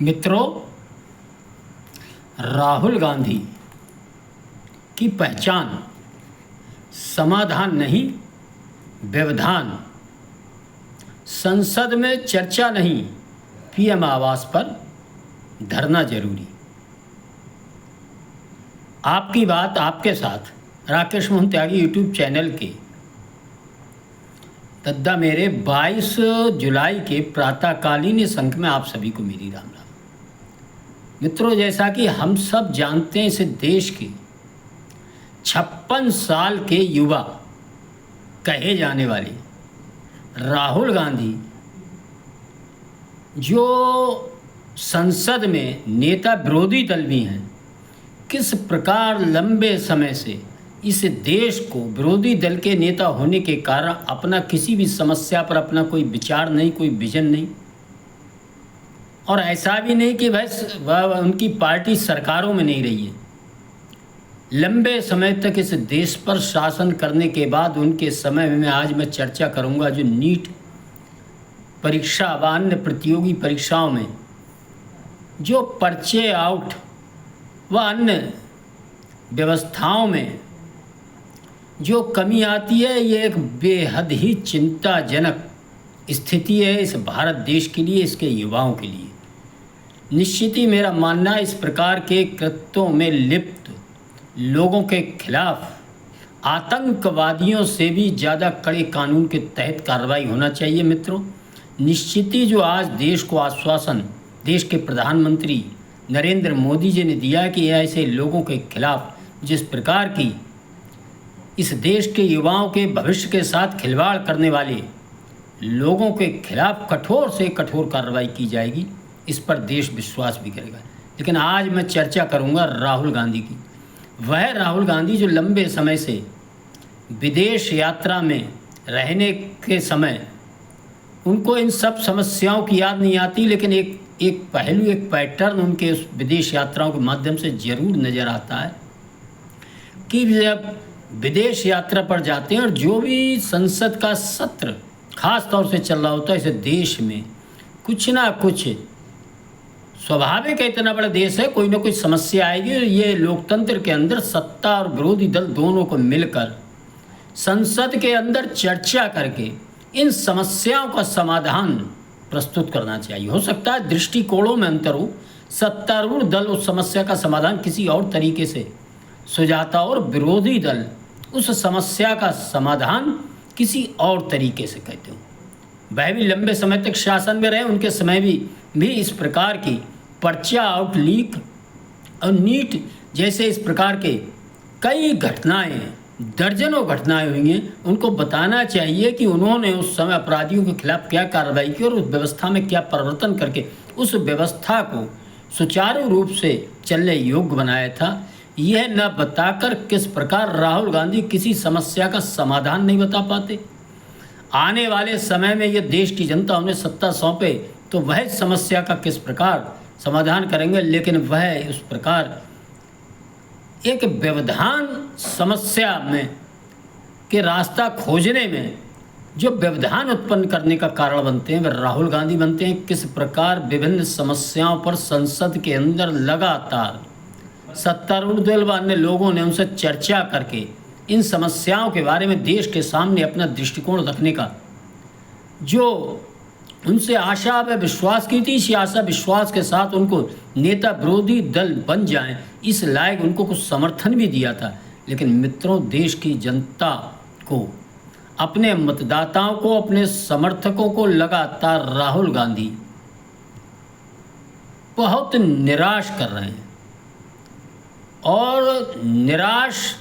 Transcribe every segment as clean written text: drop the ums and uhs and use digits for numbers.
मित्रों, राहुल गांधी की पहचान समाधान नहीं, व्यवधान। संसद में चर्चा नहीं, पीएम आवास पर धरना जरूरी। आपकी बात आपके साथ राकेश मोहन त्यागी यूट्यूब चैनल के दद्दा मेरे 22 जुलाई के प्रातःकालीन इस अंक में आप सभी को मेरी राम राम। मित्रों, जैसा कि हम सब जानते हैं, इस देश के 56 साल के युवा कहे जाने वाले राहुल गांधी, जो संसद में नेता विरोधी दल भी हैं, किस प्रकार लंबे समय से इस देश को विरोधी दल के नेता होने के कारण अपना किसी भी समस्या पर अपना कोई विचार नहीं, कोई विजन नहीं, और ऐसा भी नहीं कि वह उनकी पार्टी सरकारों में नहीं रही है। लंबे समय तक इस देश पर शासन करने के बाद उनके समय में आज मैं चर्चा करूंगा जो नीट परीक्षा व अन्य प्रतियोगी परीक्षाओं में जो पर्चे आउट व अन्य व्यवस्थाओं में जो कमी आती है, ये एक बेहद ही चिंताजनक स्थिति है इस भारत देश के लिए, इसके युवाओं के लिए। निश्चित ही मेरा मानना इस प्रकार के कृत्यों में लिप्त लोगों के खिलाफ आतंकवादियों से भी ज़्यादा कड़े कानून के तहत कार्रवाई होना चाहिए। मित्रों, निश्चित ही जो आज देश को आश्वासन देश के प्रधानमंत्री नरेंद्र मोदी जी ने दिया कि ऐसे लोगों के खिलाफ जिस प्रकार की इस देश के युवाओं के भविष्य के साथ खिलवाड़ करने वाले लोगों के खिलाफ कठोर से कठोर कार्रवाई की जाएगी, इस पर देश विश्वास भी करेगा। लेकिन आज मैं चर्चा करूंगा राहुल गांधी की। वह राहुल गांधी जो लंबे समय से विदेश यात्रा में रहने के समय उनको इन सब समस्याओं की याद नहीं आती, लेकिन एक पहलू, एक पैटर्न उनके उस विदेश यात्राओं के माध्यम से जरूर नज़र आता है कि जब विदेश यात्रा पर जाते हैं और जो भी संसद का सत्र खास तौर से चल रहा होता है इस देश में, कुछ ना कुछ स्वाभाविक है, इतना बड़ा देश है, कोई ना कोई समस्या आएगी। और ये लोकतंत्र के अंदर सत्ता और विरोधी दल दोनों को मिलकर संसद के अंदर चर्चा करके इन समस्याओं का समाधान प्रस्तुत करना चाहिए। हो सकता है दृष्टिकोणों में अंतर हो, सत्तारूढ़ दल उस समस्या का समाधान किसी और तरीके से सुझाता और विरोधी दल उस समस्या का समाधान किसी और तरीके से कहते हो। वह भी लंबे समय तक शासन में रहे, उनके समय भी इस प्रकार की पर्चा आउट लीक और नीट जैसे इस प्रकार के कई घटनाएं, दर्जनों घटनाएं हुई हैं। उनको बताना चाहिए कि उन्होंने उस समय अपराधियों के खिलाफ क्या कार्रवाई की और उस व्यवस्था में क्या परिवर्तन करके उस व्यवस्था को सुचारू रूप से चलने योग्य बनाया था। यह न बताकर किस प्रकार राहुल गांधी किसी समस्या का समाधान नहीं बता पाते। आने वाले समय में यह देश की जनता उन्हें सत्ता सौंपे तो वह समस्या का किस प्रकार समाधान करेंगे, लेकिन वह उस प्रकार एक व्यवधान समस्या में के रास्ता खोजने में जो व्यवधान उत्पन्न करने का कारण बनते हैं वह राहुल गांधी बनते हैं। किस प्रकार विभिन्न समस्याओं पर संसद के अंदर लगातार सत्तारूढ़ दल व अन्य लोगों ने उनसे चर्चा करके इन समस्याओं के बारे में देश के सामने अपना दृष्टिकोण रखने का जो उनसे आशा व विश्वास की थी, इसी आशा विश्वास के साथ उनको नेता विरोधी दल बन जाएं, इस लायक उनको कुछ समर्थन भी दिया था। लेकिन मित्रों, देश की जनता को, अपने मतदाताओं को, अपने समर्थकों को लगातार राहुल गांधी बहुत निराश कर रहे हैं। और निराश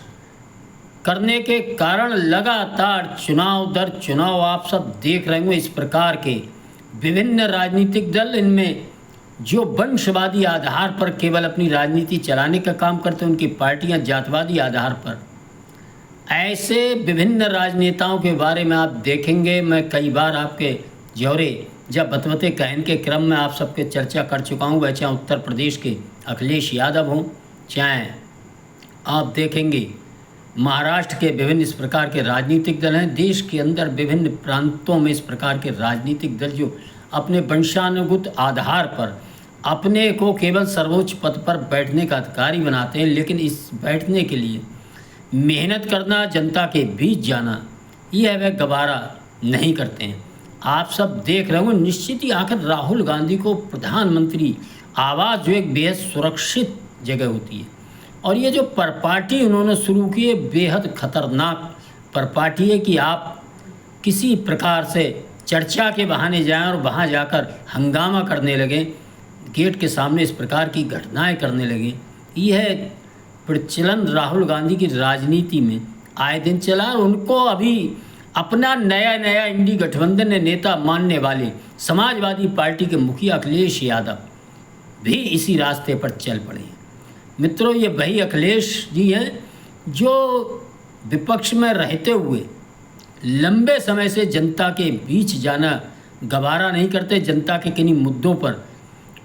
करने के कारण लगातार चुनाव दर चुनाव आप सब देख रहे होंगे, इस प्रकार के विभिन्न राजनीतिक दल, इनमें जो वंशवादी आधार पर केवल अपनी राजनीति चलाने का काम करते हैं, उनकी पार्टियां जातवादी आधार पर, ऐसे विभिन्न राजनेताओं के बारे में आप देखेंगे। मैं कई बार आपके जौरे जब बतवते कहन के क्रम में आप सबके चर्चा कर चुका हूँ, वह चाहे उत्तर प्रदेश के अखिलेश यादव हों, चाहे आप देखेंगे महाराष्ट्र के विभिन्न इस प्रकार के राजनीतिक दल हैं। देश के अंदर विभिन्न प्रांतों में इस प्रकार के राजनीतिक दल जो अपने वंशानुगत आधार पर अपने को केवल सर्वोच्च पद पर बैठने का अधिकारी बनाते हैं, लेकिन इस बैठने के लिए मेहनत करना, जनता के बीच जाना, यह वह गवारा नहीं करते हैं। आप सब देख रहे होंगे, निश्चित ही आखिर राहुल गांधी को प्रधानमंत्री आवास जो एक बेहद सुरक्षित जगह होती है, और ये जो परपार्टी उन्होंने शुरू की है, बेहद खतरनाक परपार्टी है कि आप किसी प्रकार से चर्चा के बहाने जाएं और वहाँ जाकर हंगामा करने लगें, गेट के सामने इस प्रकार की घटनाएं करने लगें। यह प्रचलन राहुल गांधी की राजनीति में आए दिन चला, और उनको अभी अपना नया नया इंडी गठबंधन ने नेता मानने वाले समाजवादी पार्टी के मुखिया अखिलेश यादव भी इसी रास्ते पर चल पड़े हैं। मित्रों, ये वही अखिलेश जी हैं जो विपक्ष में रहते हुए लंबे समय से जनता के बीच जाना गवारा नहीं करते, जनता के किन्हीं मुद्दों पर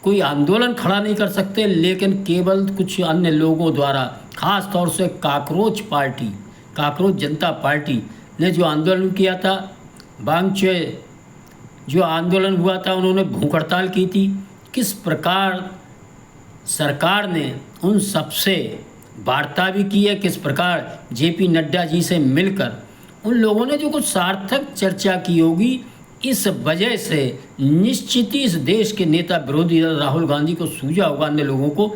कोई आंदोलन खड़ा नहीं कर सकते, लेकिन केवल कुछ अन्य लोगों द्वारा, ख़ास तौर से काकरोच जनता पार्टी ने जो आंदोलन किया था, बांग्चे जो आंदोलन हुआ था, उन्होंने भूख हड़ताल की थी, किस प्रकार सरकार ने उन सबसे वार्ता भी की है, किस प्रकार जेपी नड्डा जी से मिलकर उन लोगों ने जो कुछ सार्थक चर्चा की होगी, इस वजह से निश्चित ही इस देश के नेता विरोधी दल राहुल गांधी को सूझा होगा, अन्य लोगों को,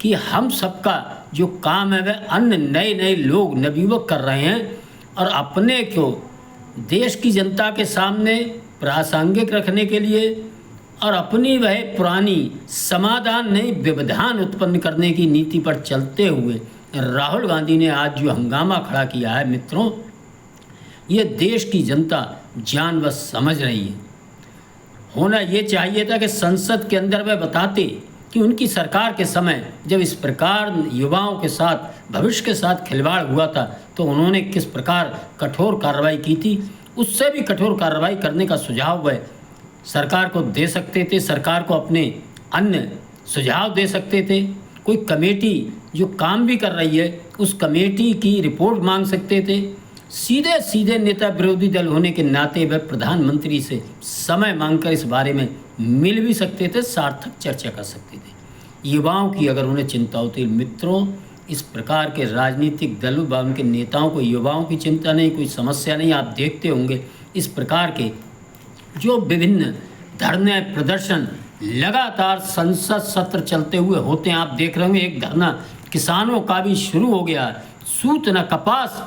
कि हम सबका जो काम है वह अन्य नए नए लोग नवयुवक कर रहे हैं, और अपने को देश की जनता के सामने प्रासंगिक रखने के लिए और अपनी वह पुरानी समाधान नहीं व्यवधान उत्पन्न करने की नीति पर चलते हुए राहुल गांधी ने आज जो हंगामा खड़ा किया है, मित्रों, ये देश की जनता जान व समझ रही है। होना ये चाहिए था कि संसद के अंदर वह बताते कि उनकी सरकार के समय जब इस प्रकार युवाओं के साथ, भविष्य के साथ खिलवाड़ हुआ था, तो उन्होंने किस प्रकार कठोर कार्रवाई की थी। उससे भी कठोर कार्रवाई करने का सुझाव वह सरकार को दे सकते थे, सरकार को अपने अन्य सुझाव दे सकते थे। कोई कमेटी जो काम भी कर रही है, उस कमेटी की रिपोर्ट मांग सकते थे। सीधे सीधे नेता विरोधी दल होने के नाते वह प्रधानमंत्री से समय मांगकर इस बारे में मिल भी सकते थे, सार्थक चर्चा कर सकते थे। युवाओं की अगर उन्हें चिंता होती, मित्रों, इस प्रकार के राजनीतिक दलों व उनके नेताओं को युवाओं की चिंता नहीं, कोई समस्या नहीं। आप देखते होंगे इस प्रकार के जो विभिन्न धरने प्रदर्शन लगातार संसद सत्र चलते हुए होते हैं। आप देख रहे होंगे एक धरना किसानों का भी शुरू हो गया, सूत न कपास,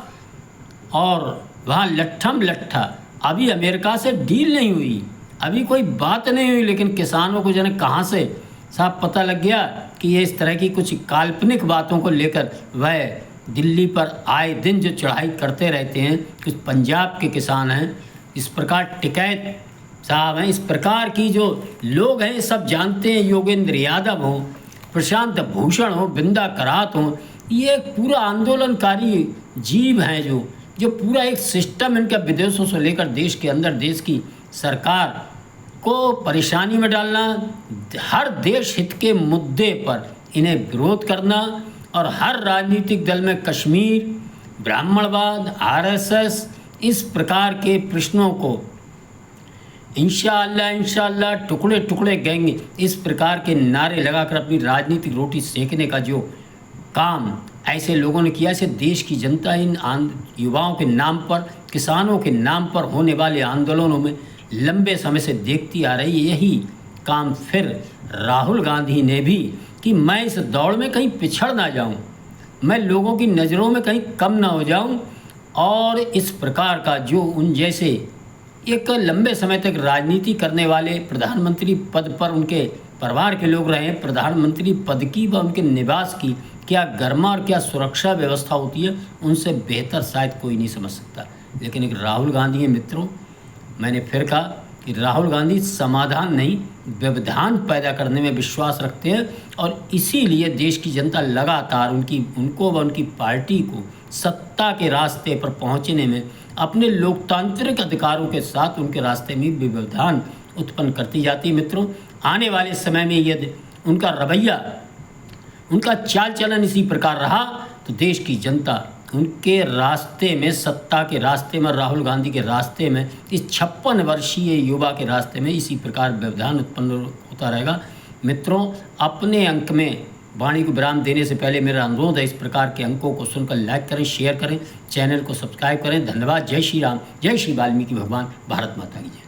और वहाँ लट्ठम लट्ठा। अभी अमेरिका से डील नहीं हुई, अभी कोई बात नहीं हुई, लेकिन किसानों को जन कहाँ से साफ पता लग गया कि ये इस तरह की कुछ काल्पनिक बातों को लेकर वह दिल्ली पर आए दिन जो चढ़ाई करते रहते हैं। कुछ पंजाब के किसान हैं, इस प्रकार टिकैत साहब हैं, इस प्रकार की जो लोग हैं सब जानते हैं। योगेंद्र यादव हों, प्रशांत भूषण हो, बिंदा करात हों, ये पूरा आंदोलनकारी जीव हैं जो पूरा एक सिस्टम इनका विदेशों से लेकर देश के अंदर देश की सरकार को परेशानी में डालना, हर देश हित के मुद्दे पर इन्हें विरोध करना, और हर राजनीतिक दल में कश्मीर, ब्राह्मणवाद, आरएसएस, इस प्रकार के प्रश्नों को इंशाअल्लाह टुकड़े टुकड़े गैंग, इस प्रकार के नारे लगाकर अपनी राजनीतिक रोटी सेकने का जो काम ऐसे लोगों ने किया। ऐसे देश की जनता इन युवाओं के नाम पर, किसानों के नाम पर होने वाले आंदोलनों में लंबे समय से देखती आ रही है। यही काम फिर राहुल गांधी ने भी, कि मैं इस दौड़ में कहीं पिछड़ ना जाऊं, मैं लोगों की नज़रों में कहीं कम ना हो जाऊं, और इस प्रकार का जो उन जैसे एक लंबे समय तक राजनीति करने वाले, प्रधानमंत्री पद पर उनके परिवार के लोग रहे, प्रधानमंत्री पद की व उनके निवास की क्या गर्मा और क्या सुरक्षा व्यवस्था होती है, उनसे बेहतर शायद कोई नहीं समझ सकता। लेकिन एक राहुल गांधी है, मित्रों, मैंने फिर कहा कि राहुल गांधी समाधान नहीं व्यवधान पैदा करने में विश्वास रखते हैं, और इसीलिए देश की जनता लगातार उनको व उनकी पार्टी को सत्ता के रास्ते पर पहुंचने में, अपने लोकतांत्रिक अधिकारों के साथ उनके रास्ते में व्यवधान उत्पन्न करती जाती है। मित्रों, आने वाले समय में यदि उनका रवैया, उनका चाल चलन इसी प्रकार रहा, तो देश की जनता उनके रास्ते में, सत्ता के रास्ते में, राहुल गांधी के रास्ते में, इस 56 वर्षीय युवा के रास्ते में इसी प्रकार व्यवधान उत्पन्न होता रहेगा। मित्रों, अपने अंक में वाणी को विराम देने से पहले मेरा अनुरोध है, इस प्रकार के अंकों को सुनकर लाइक करें, शेयर करें, चैनल को सब्सक्राइब करें। धन्यवाद। जय श्री राम, जय श्री वाल्मीकि भगवान। भारत माता की जय।